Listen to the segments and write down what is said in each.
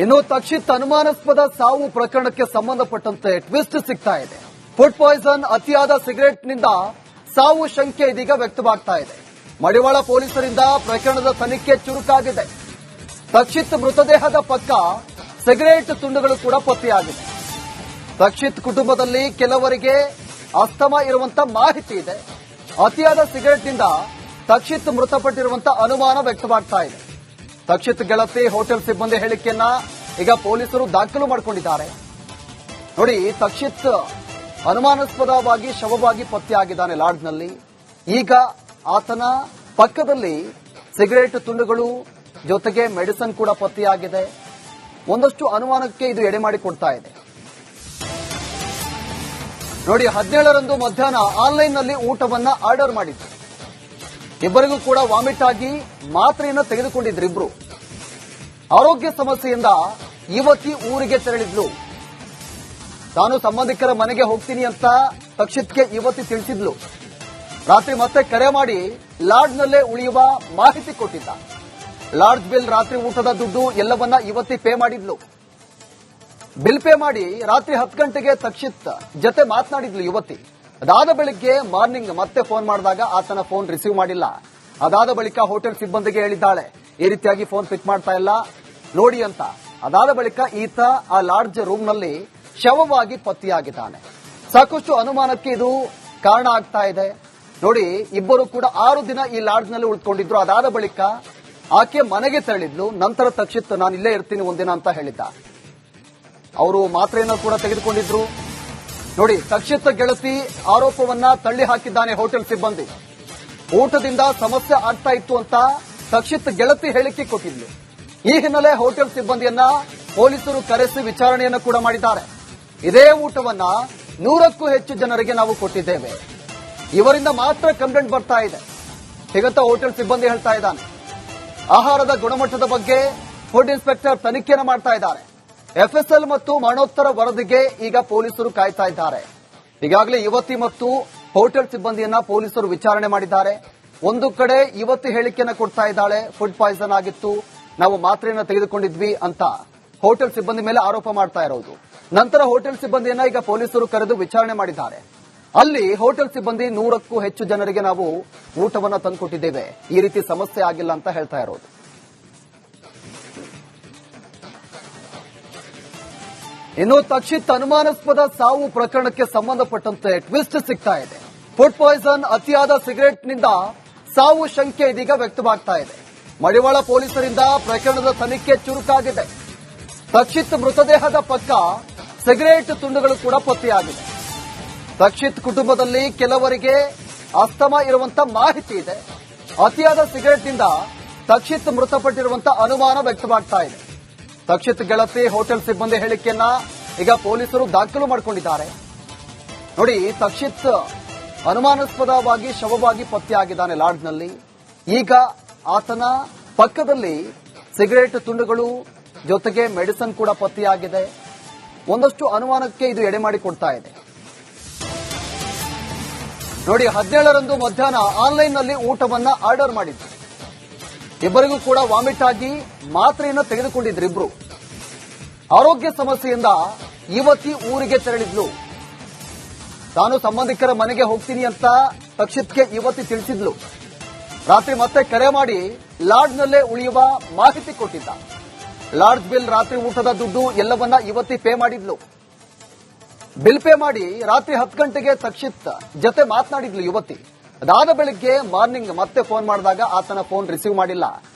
ಇನ್ನು ತಕ್ಷಿತ್ ಅನುಮಾನಾಸ್ಪದ ಸಾವು ಪ್ರಕರಣಕ್ಕೆ ಸಂಬಂಧಪಟ್ಟಂತೆ ಟ್ವಿಸ್ಟ್ ಸಿಗ್ತಾ ಇದೆ. ಫುಡ್ ಪಾಯ್ಸನ್, ಅತಿಯಾದ ಸಿಗರೆಟ್ನಿಂದ ಸಾವು ಶಂಕೆ ಇದೀಗ ವ್ಯಕ್ತವಾಗ್ತಾ ಇದೆ. ಮಡಿವಾಳ ಪೊಲೀಸರಿಂದ ಪ್ರಕರಣದ ತನಿಖೆ ಚುರುಕಾಗಿದೆ. ತಕ್ಷಿತ್ ಮೃತದೇಹದ ಪಕ್ಕ ಸಿಗರೆಟ್ ತುಂಡುಗಳು ಕೂಡ ಪತ್ತೆಯಾಗಿದೆ. ತಕ್ಷಿತ್ ಕುಟುಂಬದಲ್ಲಿ ಕೆಲವರಿಗೆ ಅಸ್ತಮಾ ಇರುವಂತ ಮಾಹಿತಿ ಇದೆ. ಅತಿಯಾದ ಸಿಗರೆಟ್ನಿಂದ ತಕ್ಷಿತ್ ಮೃತಪಟ್ಟಿರುವಂತ ಅನುಮಾನ ವ್ಯಕ್ತವಾಗ್ತಾ ಇದೆ. ತಕ್ಷಿತ್ ಗೆಳತಿ ಹೋಟೆಲ್ ಸಿಬ್ಬಂದಿ ಹೇಳಿಕೆಯನ್ನ ಈಗ ಪೊಲೀಸರು ದಾಖಲು ಮಾಡಿಕೊಂಡಿದ್ದಾರೆ. ನೋಡಿ, ತಕ್ಷಿತ್ ಅನುಮಾನಾಸ್ಪದವಾಗಿ ಶವವಾಗಿ ಪತ್ತೆಯಾಗಿದ್ದಾನೆ ಲಾಡ್ಜ್ನಲ್ಲಿ. ಈಗ ಆತನ ಪಕ್ಕದಲ್ಲಿ ಸಿಗರೆಟ್ ತುಂಡುಗಳು ಜೊತೆಗೆ ಮೆಡಿಸಿನ್ ಕೂಡ ಪತ್ತೆಯಾಗಿದೆ. ಒಂದಷ್ಟು ಅನುಮಾನಕ್ಕೆ ಇದು ಎಡೆ ಮಾಡಿಕೊಡ್ತಾ ಇದೆ. ನೋಡಿ, 17ರಂದು ಮಧ್ಯಾಹ್ನ ಆನ್ಲೈನ್ನಲ್ಲಿ ಊಟವನ್ನ ಆರ್ಡರ್ ಮಾಡಿದ್ರು. ಇಬ್ಬರಿಗೂ ಕೂಡ ವಾಮಿಟ್ ಆಗಿ ಮಾತ್ರೆಯನ್ನು ತೆಗೆದುಕೊಂಡಿದ್ರು ಇಬ್ರು. ಆರೋಗ್ಯ ಸಮಸ್ಯೆಯಿಂದ ಯುವತಿ ಊರಿಗೆ ತೆರಳಿದ್ಲು. ತಾನು ಸಂಬಂಧಿಕರ ಮನೆಗೆ ಹೋಗ್ತೀನಿ ಅಂತ ತಕ್ಷಿತ್ಗೆ ಯುವತಿ ತಿಳಿಸಿದ್ಲು. ರಾತ್ರಿ ಮತ್ತೆ ಕರೆ ಮಾಡಿ ಲಾಡ್ಜ್ನಲ್ಲೇ ಉಳಿಯುವ ಮಾಹಿತಿ ಕೊಟ್ಟಿದ್ದ. ಲಾಡ್ಜ್ ಬಿಲ್, ರಾತ್ರಿ ಊಟದ ದುಡ್ಡು ಎಲ್ಲವನ್ನ ಯುವತಿ ಪೇ ಮಾಡಿದ್ಲು. ಬಿಲ್ ಪೇ ಮಾಡಿ ರಾತ್ರಿ 10 ಗಂಟೆಗೆ ತಕ್ಷಿತ್ ಜೊತೆ ಮಾತನಾಡಿದ್ಲು ಯುವತಿ. ಅದಾದ ಬೆಳಿಗ್ಗೆ ಮಾರ್ನಿಂಗ್ ಮತ್ತೆ ಫೋನ್ ಮಾಡಿದಾಗ ಆತನ ಫೋನ್ ರಿಸೀವ್ ಮಾಡಿಲ್ಲ. ಅದಾದ ಬಳಿಕ ಹೋಟೆಲ್ ಸಿಬ್ಬಂದಿಗೆ ಹೇಳಿದ್ದಾಳೆ, ಈ ರೀತಿಯಾಗಿ ಫೋನ್ ಪಿಕ್ ಮಾಡ್ತಾ ಇಲ್ಲ ನೋಡಿ ಅಂತ. ಅದಾದ ಬಳಿಕ ಈತ ಆ ಲಾಡ್ಜ್ ರೂಮ್ನಲ್ಲಿ ಶವವಾಗಿ ಪತ್ತೆಯಾಗಿದ್ದಾನೆ. ಸಾಕಷ್ಟು ಅನುಮಾನಕ್ಕೆ ಇದು ಕಾರಣ ಆಗ್ತಾ ಇದೆ. ನೋಡಿ, ಇಬ್ಬರು ಕೂಡ 6 ದಿನ ಈ ಲಾಡ್ಜ್ನಲ್ಲಿ ಉಳಿದುಕೊಂಡಿದ್ರು. ಅದಾದ ಬಳಿಕ ಆಕೆ ಮನೆಗೆ ತೆರಳಿದ್ಲು. ನಂತರ ತಕ್ಷಿತ್ ನಾನು ಇಲ್ಲೇ ಇರ್ತೀನಿ ಒಂದಿನ ಅಂತ ಹೇಳಿದ್ದ. ಅವರು ಮಾತ್ರೆಯನ್ನು ಕೂಡ ತೆಗೆದುಕೊಂಡಿದ್ರು. ನೋಡಿ, ತಕ್ಷಿತ್ ಗೆಳತಿ ಆರೋಪವನ್ನ ತಳ್ಳಿ ಹಾಕಿದ್ದಾನೆ ಹೋಟೆಲ್ ಸಿಬ್ಬಂದಿ. ಊಟದಿಂದ ಸಮಸ್ಯೆ ಆಗ್ತಾ ಇತ್ತು ಅಂತ ತಕ್ಷಿತ್ ಗೆಳತಿ ಹೇಳಿಕೆ ಕೊಟ್ಟಿದ್ಲು. ಈ ಹಿನ್ನೆಲೆ ಹೋಟೆಲ್ ಸಿಬ್ಬಂದಿಯನ್ನ ಪೊಲೀಸರು ಕರೆಸಿ ವಿಚಾರಣೆಯನ್ನು ಕೂಡ ಮಾಡಿದ್ದಾರೆ. ಇದೇ ಊಟವನ್ನ 100ಕ್ಕೂ ಹೆಚ್ಚು ಜನರಿಗೆ ನಾವು ಕೊಟ್ಟಿದ್ದೇವೆ, ಇವರಿಂದ ಮಾತ್ರ ಕಂಪ್ಲೇಂಟ್ ಬರ್ತಾ ಇದೆ ಹೀಗಂತ ಹೋಟೆಲ್ ಸಿಬ್ಬಂದಿ ಹೇಳ್ತಾ ಇದ್ದಾನೆ. ಆಹಾರದ ಗುಣಮಟ್ಟದ ಬಗ್ಗೆ ಫುಡ್ ಇನ್ಸ್ಪೆಕ್ಟರ್ ತನಿಖೆಯನ್ನು ಮಾಡ್ತಾ ಇದ್ದಾರೆ. ಎಫ್ಎಸ್ಎಲ್ ಮತ್ತು ಮರಣೋತ್ತರ ವರದಿಗೆ ಈಗ ಪೊಲೀಸರು ಕಾಯ್ತಾ ಇದ್ದಾರೆ. ಈಗಾಗಲೇ ಯುವತಿ ಮತ್ತು ಹೋಟೆಲ್ ಸಿಬ್ಬಂದಿಯನ್ನ ಪೊಲೀಸರು ವಿಚಾರಣೆ ಮಾಡಿದ್ದಾರೆ. ಒಂದು ಕಡೆ ಯುವತಿ ಹೇಳಿಕೆಯನ್ನು ಕೊಡ್ತಾ ಇದ್ದಾಳೆ, ಫುಡ್ ಪಾಯ್ಸನ್ ಆಗಿತ್ತು, ನಾವು ಮಾತ್ರೆಯನ್ನು ತೆಗೆದುಕೊಂಡಿದ್ವಿ ಅಂತ ಹೋಟೆಲ್ ಸಿಬ್ಬಂದಿ ಮೇಲೆ ಆರೋಪ ಮಾಡ್ತಾ ಇರೋದು. ನಂತರ ಹೋಟೆಲ್ ಸಿಬ್ಬಂದಿಯನ್ನ ಈಗ ಪೊಲೀಸರು ಕರೆದು ವಿಚಾರಣೆ ಮಾಡಿದ್ದಾರೆ. ಅಲ್ಲಿ ಹೋಟೆಲ್ ಸಿಬ್ಬಂದಿ 100ಕ್ಕೂ ಹೆಚ್ಚು ಜನರಿಗೆ ನಾವು ಊಟವನ್ನ ತಂದುಕೊಟ್ಟಿದ್ದೇವೆ, ಈ ರೀತಿ ಸಮಸ್ಯೆ ಆಗಿಲ್ಲ ಅಂತ ಹೇಳ್ತಾ ಇರೋದು. ಇನ್ನು ತಕ್ಷಿತ್ ಅನುಮಾನಾಸ್ಪದ ಸಾವು ಪ್ರಕರಣಕ್ಕೆ ಸಂಬಂಧಪಟ್ಟಂತೆ ಟ್ವಿಸ್ಟ್ ಸಿಗ್ತಾ ಇದೆ. ಫುಡ್ ಪಾಯ್ಸನ್, ಅತಿಯಾದ ಸಿಗರೆಟ್ನಿಂದ ಸಾವು ಶಂಕೆ ಇದೀಗ ವ್ಯಕ್ತವಾಗ್ತಾ ಇದೆ. ಮಡಿವಾಳ ಪೊಲೀಸರಿಂದ ಪ್ರಕರಣದ ತನಿಖೆ ಚುರುಕಾಗಿದೆ. ತಕ್ಷಿತ್ ಮೃತದೇಹದ ಪಕ್ಕ ಸಿಗರೆಟ್ ತುಂಡುಗಳು ಕೂಡ ಪತ್ತೆಯಾಗಿದೆ. ತಕ್ಷಿತ್ ಕುಟುಂಬದಲ್ಲಿ ಕೆಲವರಿಗೆ ಅಸ್ತಮಾ ಇರುವಂತ ಮಾಹಿತಿ ಇದೆ. ಅತಿಯಾದ ಸಿಗರೆಟ್ನಿಂದ ತಕ್ಷಿತ್ ಮೃತಪಟ್ಟಿರುವಂತ ಅನುಮಾನ ವ್ಯಕ್ತವಾಗ್ತಾ ಇದೆ. ತಕ್ಷಿತ್ ಗೆಳತಿ ಹೋಟೆಲ್ ಸಿಬ್ಬಂದಿ ಹೇಳಿಕೆಯನ್ನ ಈಗ ಪೊಲೀಸರು ದಾಖಲು ಮಾಡಿಕೊಂಡಿದ್ದಾರೆ. ನೋಡಿ, ತಕ್ಷಿತ್ ಅನುಮಾನಾಸ್ಪದವಾಗಿ ಶವವಾಗಿ ಪತ್ತೆಯಾಗಿದ್ದಾನೆ ಲಾಡ್ಜ್ನಲ್ಲಿ. ಈಗ ಆತನ ಪಕ್ಕದಲ್ಲಿ ಸಿಗರೆಟ್ ತುಂಡುಗಳು ಜೊತೆಗೆ ಮೆಡಿಸಿನ್ ಕೂಡ ಪತ್ತೆಯಾಗಿದೆ. ಒಂದಷ್ಟು ಅನುಮಾನಕ್ಕೆ ಇದು ಎಡೆ ಮಾಡಿಕೊಡ್ತಾ ಇದೆ. ನೋಡಿ, 17ರಂದು ಮಧ್ಯಾಹ್ನ ಆನ್ಲೈನ್ನಲ್ಲಿ ಊಟವನ್ನ ಆರ್ಡರ್ ಮಾಡಿದ್ರು. ಇಬ್ಬರಿಗೂ ಕೂಡ ವಾಮಿಟ್ ಆಗಿ ಮಾತ್ರೆಯನ್ನು ತೆಗೆದುಕೊಂಡಿದ್ರು ಇಬ್ರು. ಆರೋಗ್ಯ ಸಮಸ್ಯೆಯಿಂದ ಯುವತಿ ಊರಿಗೆ ತೆರಳಿದ್ಲು. ತಾನು ಸಂಬಂಧಿಕರ ಮನೆಗೆ ಹೋಗ್ತೀನಿ ಅಂತ ತಕ್ಷಿತ್ಗೆ ಯುವತಿ ತಿಳಿಸಿದ್ಲು. ರಾತ್ರಿ ಮತ್ತೆ ಕರೆ ಮಾಡಿ ಲಾಡ್ಜ್ನಲ್ಲೇ ಉಳಿಯುವ ಮಾಹಿತಿ ಕೊಟ್ಟಿದ್ದ. ಲಾಡ್ಜ್ ಬಿಲ್, ರಾತ್ರಿ ಊಟದ ದುಡ್ಡು ಎಲ್ಲವನ್ನ ಯುವತಿ ಪೇ ಮಾಡಿದ್ಲು. ಬಿಲ್ ಪೇ ಮಾಡಿ ರಾತ್ರಿ 10 ಗಂಟೆಗೆ ತಕ್ಷಿತ್ ಜೊತೆ ಮಾತನಾಡಿದ್ಲು ಯುವತಿ. ಅದಾದ ಬೆಳಿಗ್ಗೆ ಮಾರ್ನಿಂಗ್ ಮತ್ತೆ ಫೋನ್ ಮಾಡಿದಾಗ ಆತನ ಫೋನ್ ರಿಸೀವ್ ಮಾಡಿಲ್ಲ.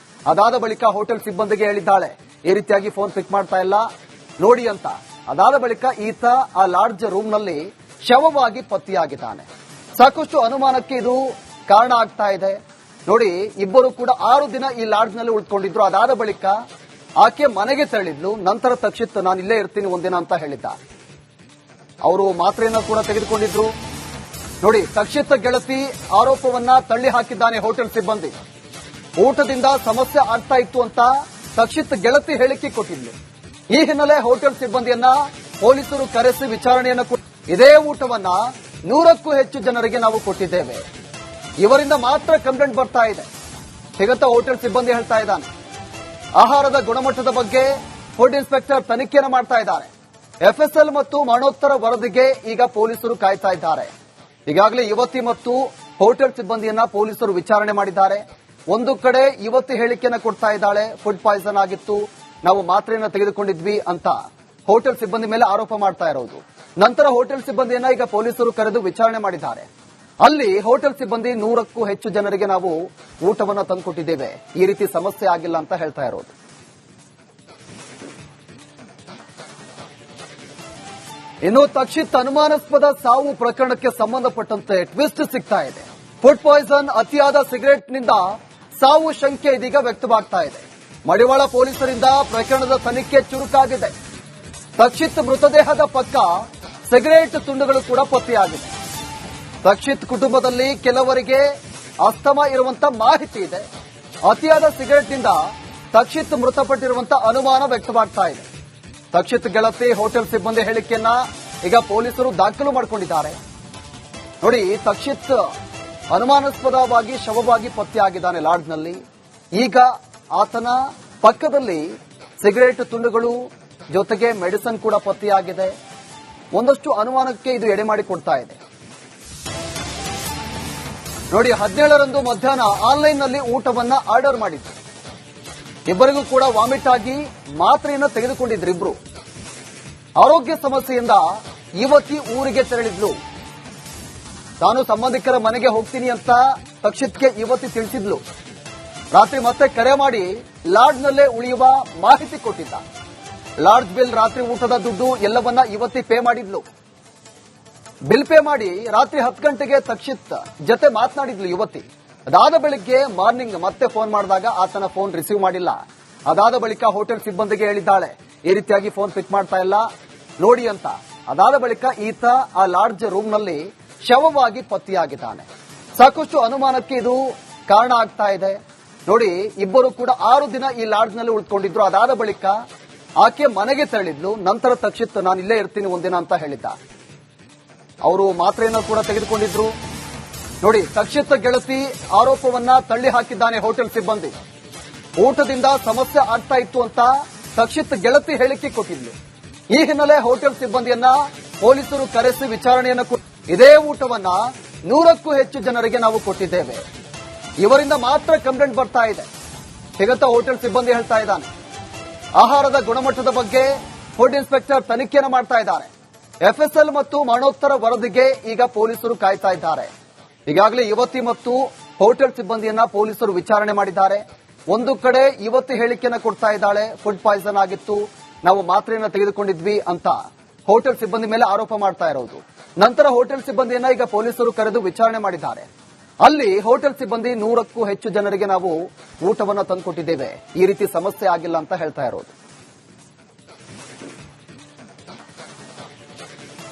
ಅದಾದ ಬಳಿಕ ಹೋಟೆಲ್ ಸಿಬ್ಬಂದಿಗೆ ಹೇಳಿದ್ದಾಳೆ, ಈ ರೀತಿಯಾಗಿ ಫೋನ್ ಪಿಕ್ ಮಾಡ್ತಾ ಇಲ್ಲ ನೋಡಿ ಅಂತ. ಅದಾದ ಬಳಿಕ ಈತ ಆ ಲಾಡ್ಜ್ ರೂಮ್ನಲ್ಲಿ ಶವವಾಗಿ ಪತ್ತೆಯಾಗಿದ್ದಾನೆ. ಸಾಕಷ್ಟು ಅನುಮಾನಕ್ಕೆ ಇದು ಕಾರಣ ಆಗ್ತಾ ಇದೆ. ನೋಡಿ, ಇಬ್ಬರು ಕೂಡ 6 ದಿನ ಈ ಲಾಡ್ಜ್ನಲ್ಲಿ ಉಳಿದುಕೊಂಡಿದ್ರು. ಅದಾದ ಬಳಿಕ ಆಕೆ ಮನೆಗೆ ತೆರಳಿದ್ಲು. ನಂತರ ತಕ್ಷಿತ್ ನಾನು ಇಲ್ಲೇ ಇರ್ತೀನಿ ಒಂದಿನ ಅಂತ ಹೇಳಿದ್ದ. ಅವರು ಮಾತ್ರೆಯನ್ನು ಕೂಡ ತೆಗೆದುಕೊಂಡಿದ್ರು. ನೋಡಿ, ತಕ್ಷಿತ್ ಗೆಳತಿ ಆರೋಪವನ್ನ ತಳ್ಳಿ ಹಾಕಿದ್ದಾನೆ ಹೋಟೆಲ್ ಸಿಬ್ಬಂದಿ. ಊಟದಿಂದ ಸಮಸ್ಯೆ ಆಗ್ತಾ ಇತ್ತು ಅಂತ ತಕ್ಷಿತ್ ಗೆಳತಿ ಹೇಳಿಕೆ ಕೊಟ್ಟಿದ್ಲು. ಈ ಹಿನ್ನೆಲೆ ಹೋಟೆಲ್ ಸಿಬ್ಬಂದಿಯನ್ನ ಪೊಲೀಸರು ಕರೆಸಿ ವಿಚಾರಣೆಯನ್ನು ಇದೇ ಊಟವನ್ನ 100ಕ್ಕೂ ಹೆಚ್ಚು ಜನರಿಗೆ ನಾವು ಕೊಟ್ಟಿದ್ದೇವೆ, ಇವರಿಂದ ಮಾತ್ರ ಕಂಪ್ಲೇಂಟ್ ಬರ್ತಾ ಇದೆ ಹೀಗಂತ ಹೋಟೆಲ್ ಸಿಬ್ಬಂದಿ ಹೇಳ್ತಾ ಇದ್ದಾನೆ. ಆಹಾರದ ಗುಣಮಟ್ಟದ ಬಗ್ಗೆ ಫುಡ್ ಇನ್ಸ್ಪೆಕ್ಟರ್ ತನಿಖೆಯನ್ನು ಮಾಡ್ತಾ ಇದ್ದಾರೆ. ಎಫ್ಎಸ್ಎಲ್ ಮತ್ತು ಮರಣೋತ್ತರ ವರದಿಗೆ ಈಗ ಪೊಲೀಸರು ಕಾಯ್ತಾ ಇದ್ದಾರೆ. ಈಗಾಗಲೇ ಯುವತಿ ಮತ್ತು ಹೋಟೆಲ್ ಸಿಬ್ಬಂದಿಯನ್ನ ಪೊಲೀಸರು ವಿಚಾರಣೆ ಮಾಡಿದ್ದಾರೆ. ಒಂದು ಕಡೆ ಯುವತಿ ಹೇಳಿಕೆಯನ್ನು ಕೊಡ್ತಾ ಇದ್ದಾಳೆ, ಫುಡ್ ಪಾಯ್ಸನ್ ಆಗಿತ್ತು, ನಾವು ಮಾತ್ರೆಯನ್ನ ತೆಗೆದುಕೊಂಡಿದ್ವಿ ಅಂತ ಹೋಟೆಲ್ ಸಿಬ್ಬಂದಿ ಮೇಲೆ ಆರೋಪ ಮಾಡ್ತಾ ಇರೋದು. ನಂತರ ಹೋಟೆಲ್ ಸಿಬ್ಬಂದಿಯನ್ನ ಈಗ ಪೊಲೀಸರು ಕರೆದು ವಿಚಾರಣೆ ಮಾಡಿದ್ದಾರೆ. ಅಲ್ಲಿ ಹೋಟೆಲ್ ಸಿಬ್ಬಂದಿ 100ಕ್ಕೂ ಹೆಚ್ಚು ಜನರಿಗೆ ನಾವು ಊಟವನ್ನು ತಂದುಕೊಟ್ಟಿದ್ದೇವೆ, ಈ ರೀತಿ ಸಮಸ್ಯೆ ಆಗಿಲ್ಲ ಅಂತ ಹೇಳ್ತಾ ಇರೋದು. ಇನ್ನು ತಕ್ಷಿತ್ ಅನುಮಾನಾಸ್ಪದ ಸಾವು ಪ್ರಕರಣಕ್ಕೆ ಸಂಬಂಧಪಟ್ಟಂತೆ ಟ್ವಿಸ್ಟ್ ಸಿಗ್ತಾ ಇದೆ. ಫುಡ್ ಪಾಯ್ಸನ್, ಅತಿಯಾದ ಸಿಗರೆಟ್ನಿಂದ ಸಾವು ಶಂಕೆ ಇದೀಗ ವ್ಯಕ್ತವಾಗ್ತಾ ಇದೆ. ಮಡಿವಾಳ ಪೊಲೀಸರಿಂದ ಪ್ರಕರಣದ ತನಿಖೆ ಚುರುಕಾಗಿದೆ. ತಕ್ಷಿತ್ ಮೃತದೇಹದ ಪಕ್ಕ ಸಿಗರೆಟ್ ತುಂಡುಗಳು ಕೂಡ ಪತ್ತೆಯಾಗಿದೆ. ತಕ್ಷಿತ್ ಕುಟುಂಬದಲ್ಲಿ ಕೆಲವರಿಗೆ ಅಸ್ತಮಾ ಇರುವಂತ ಮಾಹಿತಿ ಇದೆ. ಅತಿಯಾದ ಸಿಗರೆಟ್ನಿಂದ ತಕ್ಷಿತ್ ಮೃತಪಟ್ಟಿರುವಂತ ಅನುಮಾನ ವ್ಯಕ್ತವಾಗ್ತಾ ಇದೆ. ತಕ್ಷಿತ್ ಗೆಳತಿ ಹೋಟೆಲ್ ಸಿಬ್ಬಂದಿ ಹೇಳಿಕೆಯನ್ನ ಈಗ ಪೊಲೀಸರು ದಾಖಲು ಮಾಡಿಕೊಂಡಿದ್ದಾರೆ. ನೋಡಿ, ತಕ್ಷಿತ್ ಅನುಮಾನಾಸ್ಪದವಾಗಿ ಶವವಾಗಿ ಪತ್ತೆಯಾಗಿದ್ದಾನೆ ಲಾಡ್ಜ್ನಲ್ಲಿ. ಈಗ ಆತನ ಪಕ್ಕದಲ್ಲಿ ಸಿಗರೆಟ್ ತುಂಡುಗಳು ಜೊತೆಗೆ ಮೆಡಿಸಿನ್ ಕೂಡ ಪತ್ತೆಯಾಗಿದೆ. ಒಂದಷ್ಟು ಅನುಮಾನಕ್ಕೆ ಇದು ಎಡೆ ಮಾಡಿಕೊಡ್ತಾ ಇದೆ. ನೋಡಿ, 17ರಂದು ಮಧ್ಯಾಹ್ನ ಆನ್ಲೈನ್ನಲ್ಲಿ ಊಟವನ್ನ ಆರ್ಡರ್ ಮಾಡಿದ್ರು. ಇಬ್ಬರಿಗೂ ಕೂಡ ವಾಮಿಟ್ ಆಗಿ ಮಾತ್ರೆಯನ್ನು ತೆಗೆದುಕೊಂಡಿದ್ರು ಇಬ್ರು. ಆರೋಗ್ಯ ಸಮಸ್ಯೆಯಿಂದ ಯುವತಿ ಊರಿಗೆ ತೆರಳಿದ್ಲು. ತಾನು ಸಂಬಂಧಿಕರ ಮನೆಗೆ ಹೋಗ್ತೀನಿ ಅಂತ ತಕ್ಷಿತ್ಗೆ ಯುವತಿ ತಿಳಿಸಿದ್ಲು. ರಾತ್ರಿ ಮತ್ತೆ ಕರೆ ಮಾಡಿ ಲಾಡ್ಜ್ನಲ್ಲೇ ಉಳಿಯುವ ಮಾಹಿತಿ ಕೊಟ್ಟಿದ್ದ. ಲಾಡ್ಜ್ ಬಿಲ್, ರಾತ್ರಿ ಊಟದ ದುಡ್ಡು ಎಲ್ಲವನ್ನ ಯುವತಿ ಪೇ ಮಾಡಿದ್ಲು. ಬಿಲ್ ಪೇ ಮಾಡಿ ರಾತ್ರಿ 10 ಗಂಟೆಗೆ ತಕ್ಷಿತ್ ಜೊತೆ ಮಾತನಾಡಿದ್ಲು ಯುವತಿ. ಅದಾದ ಬೆಳಿಗ್ಗೆ ಮಾರ್ನಿಂಗ್ ಮತ್ತೆ ಫೋನ್ ಮಾಡಿದಾಗ ಆತನ ಫೋನ್ ರಿಸೀವ್ ಮಾಡಿಲ್ಲ. ಅದಾದ ಬಳಿಕ ಹೋಟೆಲ್ ಸಿಬ್ಬಂದಿಗೆ ಹೇಳಿದ್ದಾಳೆ, ಈ ರೀತಿಯಾಗಿ ಫೋನ್ ಪಿಕ್ ಮಾಡ್ತಾ ಇಲ್ಲ ನೋಡಿ ಅಂತ. ಅದಾದ ಬಳಿಕ ಈತ ಆ ಲಾಡ್ಜ್ ರೂಮ್ನಲ್ಲಿ ಶವವಾಗಿ ಪತ್ತೆಯಾಗಿದ್ದಾನೆ. ಸಾಕಷ್ಟು ಅನುಮಾನಕ್ಕೆ ಇದು ಕಾರಣ ಆಗ್ತಾ ಇದೆ. ನೋಡಿ, ಇಬ್ಬರು ಕೂಡ 6 ದಿನ ಈ ಲಾಡ್ಜ್ನಲ್ಲಿ ಉಳಿದುಕೊಂಡಿದ್ರು. ಅದಾದ ಬಳಿಕ ಆಕೆ ಮನೆಗೆ ತೆರಳಿದ್ಲು. ನಂತರ ತಕ್ಷಿತ್ ನಾನು ಇಲ್ಲೇ ಇರ್ತೀನಿ ಒಂದಿನ ಅಂತ ಹೇಳಿದ್ದ. ಅವರು ಮಾತ್ರೆಯನ್ನು ಕೂಡ ತೆಗೆದುಕೊಂಡಿದ್ರು. ನೋಡಿ, ತಕ್ಷಿತ್ ಗೆಳತಿ ಆರೋಪವನ್ನ ತಳ್ಳಿ ಹಾಕಿದ್ದಾನೆ ಹೋಟೆಲ್ ಸಿಬ್ಬಂದಿ. ಊಟದಿಂದ ಸಮಸ್ಯೆ ಆಗ್ತಾ ಇತ್ತು ಅಂತ ತಕ್ಷಿತ್ ಗೆಳತಿ ಹೇಳಿಕೆ ಕೊಟ್ಟಿದ್ಲು. ಈ ಹಿನ್ನೆಲೆ ಹೋಟೆಲ್ ಸಿಬ್ಬಂದಿಯನ್ನ ಪೊಲೀಸರು ಕರೆಸಿ ವಿಚಾರಣೆಯನ್ನು ಇದೇ ಊಟವನ್ನ 100ಕ್ಕೂ ಹೆಚ್ಚು ಜನರಿಗೆ ನಾವು ಕೊಟ್ಟಿದ್ದೇವೆ, ಇವರಿಂದ ಮಾತ್ರ ಕಂಪ್ಲೇಂಟ್ ಬರ್ತಾ ಇದೆ ಹೀಗಂತ ಹೋಟೆಲ್ ಸಿಬ್ಬಂದಿ ಹೇಳ್ತಾ ಇದ್ದಾನೆ. ಆಹಾರದ ಗುಣಮಟ್ಟದ ಬಗ್ಗೆ ಫುಡ್ ಇನ್ಸ್ಪೆಕ್ಟರ್ ತನಿಖೆಯನ್ನು ಮಾಡ್ತಾ ಇದ್ದಾರೆ. ಎಫ್ಎಸ್ಎಲ್ ಮತ್ತು ಮರಣೋತ್ತರ ವರದಿಗೆ ಈಗ ಪೊಲೀಸರು ಕಾಯ್ತಾ ಇದ್ದಾರೆ. ಈಗಾಗಲೇ ಯುವತಿ ಮತ್ತು ಹೋಟೆಲ್ ಸಿಬ್ಬಂದಿಯನ್ನ ಪೊಲೀಸರು ವಿಚಾರಣೆ ಮಾಡಿದ್ದಾರೆ. ಒಂದು ಕಡೆ ಯುವತಿ ಹೇಳಿಕೆಯನ್ನು ಕೊಡ್ತಾ ಇದ್ದಾಳೆ, ಫುಡ್ ಪಾಯ್ಸನ್ ಆಗಿತ್ತು, ನಾವು ಮಾತ್ರೆಯನ್ನು ತೆಗೆದುಕೊಂಡಿದ್ವಿ ಅಂತ ಹೋಟೆಲ್ ಸಿಬ್ಬಂದಿ ಮೇಲೆ ಆರೋಪ ಮಾಡ್ತಾ ಇರೋದು. ನಂತರ ಹೋಟೆಲ್ ಸಿಬ್ಬಂದಿಯನ್ನ ಈಗ ಪೊಲೀಸರು ಕರೆದು ವಿಚಾರಣೆ ಮಾಡಿದ್ದಾರೆ. ಅಲ್ಲಿ ಹೋಟೆಲ್ ಸಿಬ್ಬಂದಿ 100ಕ್ಕೂ ಹೆಚ್ಚು ಜನರಿಗೆ ನಾವು ಊಟವನ್ನು ತಂದುಕೊಟ್ಟಿದ್ದೇವೆ, ಈ ರೀತಿ ಸಮಸ್ಯೆ ಆಗಿಲ್ಲ ಅಂತ ಹೇಳ್ತಾ ಇರೋದು.